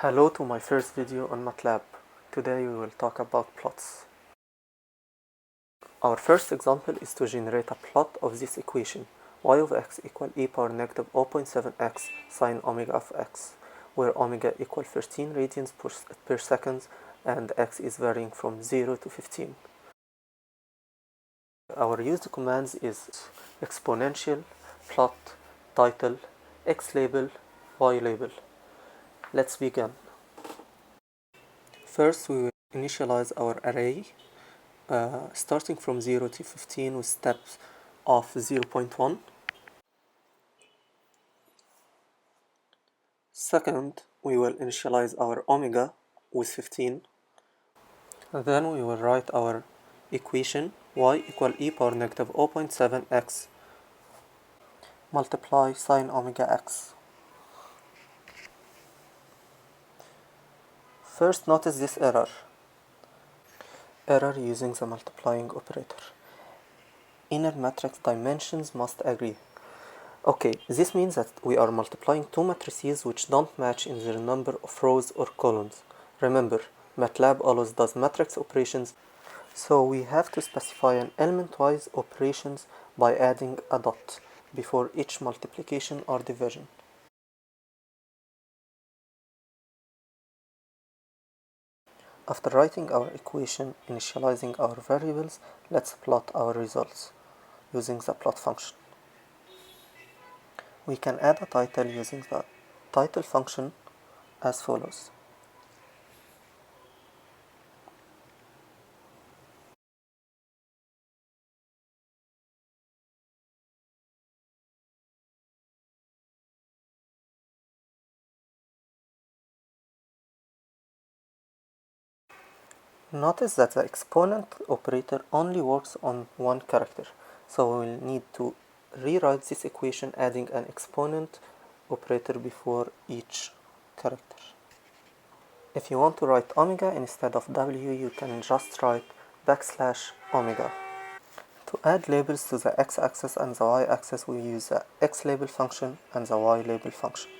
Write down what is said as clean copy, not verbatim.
Hello to my first video on Matlab. Today we will talk about plots. Our first example is to generate a plot of this equation y of x equal e power negative 0.7x sine omega of x, where omega equal 13 radians per second and x is varying from 0 to 15. Our used commands is exponential, plot, title, xlabel, ylabel. Let's begin. First, we will initialize our array starting from 0 to 15 with steps of 0.1. Second, we will initialize our omega with 15. Then we will write our equation y equal e power negative 0.7x multiply sine omega x. First, notice this error using the multiplying operator. Inner matrix dimensions must agree. Okay, this means that we are multiplying two matrices which don't match in their number of rows or columns. Remember, Matlab always does matrix operations, so we have to specify an element-wise operations by adding a dot before each multiplication or division. After writing our equation, initializing our variables, let's plot our results using the plot function. We can add a title using the title function as follows. Notice that the exponent operator only works on one character, so we will need to rewrite this equation adding an exponent operator before each character. If you want to write omega instead of w, you can just write \omega. To add labels to the x-axis and the y-axis, we use the xlabel function and the ylabel function.